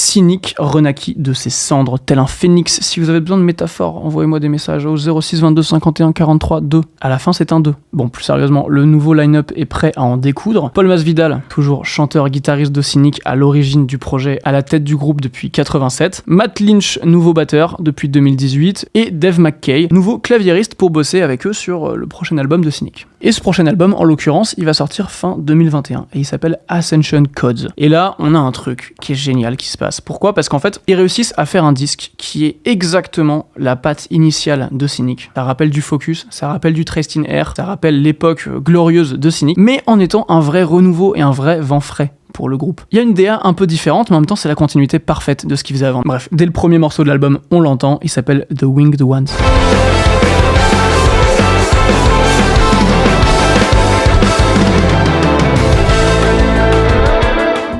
Cynic renaquit de ses cendres, tel un phénix. Si vous avez besoin de métaphores, envoyez-moi des messages au 06 22 51 43 2. À la fin, c'est un 2. Bon, plus sérieusement, le nouveau line-up est prêt à en découdre. Paul Masvidal, toujours chanteur-guitariste de Cynic à l'origine du projet, à la tête du groupe depuis 87. Matt Lynch, nouveau batteur depuis 2018. Et Dave McKay, nouveau claviériste pour bosser avec eux sur le prochain album de Cynic. Et ce prochain album, en l'occurrence, il va sortir fin 2021 et il s'appelle Ascension Codes. Et là, on a un truc qui est génial qui se passe. Pourquoi ? Parce qu'en fait, ils réussissent à faire un disque qui est exactement la patte initiale de Cynic. Ça rappelle du Focus, ça rappelle du Traced in Air, ça rappelle l'époque glorieuse de Cynic, mais en étant un vrai renouveau et un vrai vent frais pour le groupe. Il y a une DA un peu différente, mais en même temps, c'est la continuité parfaite de ce qu'ils faisaient avant. Bref, dès le premier morceau de l'album, on l'entend, il s'appelle The Winged Ones.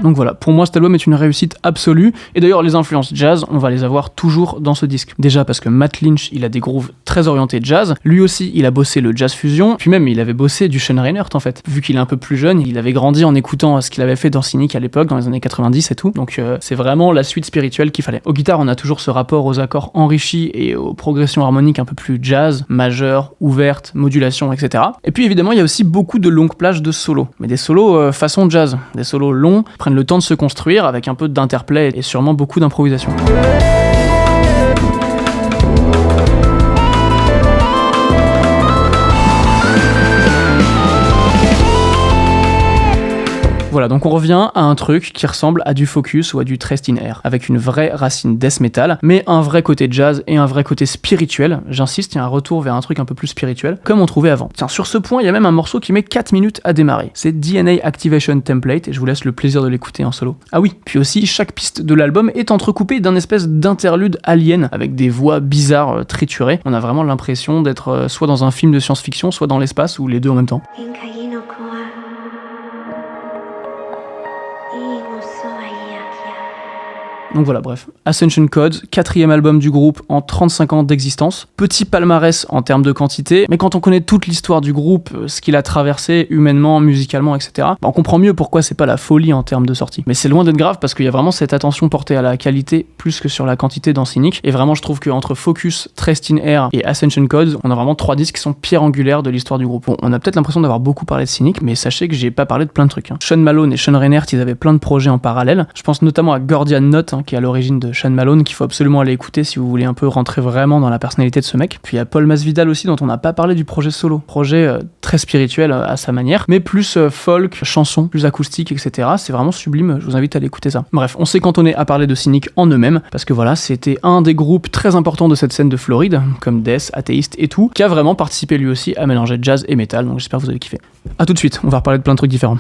Donc voilà, pour moi cet album est une réussite absolue, et d'ailleurs les influences jazz, on va les avoir toujours dans ce disque. Déjà parce que Matt Lynch, il a des grooves très orientés jazz, lui aussi il a bossé le jazz fusion, puis même il avait bossé du Sean Reinert en fait. Vu qu'il est un peu plus jeune, il avait grandi en écoutant ce qu'il avait fait dans Cynic à l'époque, dans les années 90 et tout, donc c'est vraiment la suite spirituelle qu'il fallait. Aux guitares, on a toujours ce rapport aux accords enrichis et aux progressions harmoniques un peu plus jazz, majeures, ouvertes, modulation, etc. Et puis évidemment, il y a aussi beaucoup de longues plages de solos, mais des solos façon jazz, des solos longs, prennent le temps de se construire avec un peu d'interplay et sûrement beaucoup d'improvisation. Voilà, donc on revient à un truc qui ressemble à du Focus ou à du Traced in Air, avec une vraie racine death metal, mais un vrai côté jazz et un vrai côté spirituel. J'insiste, il y a un retour vers un truc un peu plus spirituel, comme on trouvait avant. Tiens, sur ce point, il y a même un morceau qui met 4 minutes à démarrer. C'est DNA Activation Template, et je vous laisse le plaisir de l'écouter en solo. Ah oui, puis aussi, chaque piste de l'album est entrecoupée d'un espèce d'interlude alien, avec des voix bizarres triturées. On a vraiment l'impression d'être soit dans un film de science-fiction, soit dans l'espace, ou les deux en même temps. Donc voilà, bref. Ascension Codes, 4e album du groupe en 35 ans d'existence. Petit palmarès en termes de quantité, mais quand on connaît toute l'histoire du groupe, ce qu'il a traversé humainement, musicalement, etc., on comprend mieux pourquoi c'est pas la folie en termes de sortie. Mais c'est loin d'être grave parce qu'il y a vraiment cette attention portée à la qualité plus que sur la quantité dans Cynic. Et vraiment, je trouve qu'entre Focus, Traced in Air et Ascension Codes, on a vraiment 3 disques qui sont pierre angulaire de l'histoire du groupe. Bon, on a peut-être l'impression d'avoir beaucoup parlé de Cynic, mais sachez que j'ai pas parlé de plein de trucs. Sean Malone et Sean Reinert, ils avaient plein de projets en parallèle. Je pense notamment à Gordian Knot, qui est à l'origine de Sean Malone, qu'il faut absolument aller écouter si vous voulez un peu rentrer vraiment dans la personnalité de ce mec. Puis il y a Paul Masvidal aussi, dont on n'a pas parlé du projet solo. Projet très spirituel à sa manière, mais plus folk, chanson, plus acoustique, etc. C'est vraiment sublime, je vous invite à aller écouter ça. Bref, on s'est cantonné à parler de Cynic en eux-mêmes, parce que voilà, c'était un des groupes très importants de cette scène de Floride, comme Death, Athéiste et tout, qui a vraiment participé lui aussi à mélanger jazz et metal, donc j'espère que vous avez kiffé. A tout de suite, on va reparler de plein de trucs différents.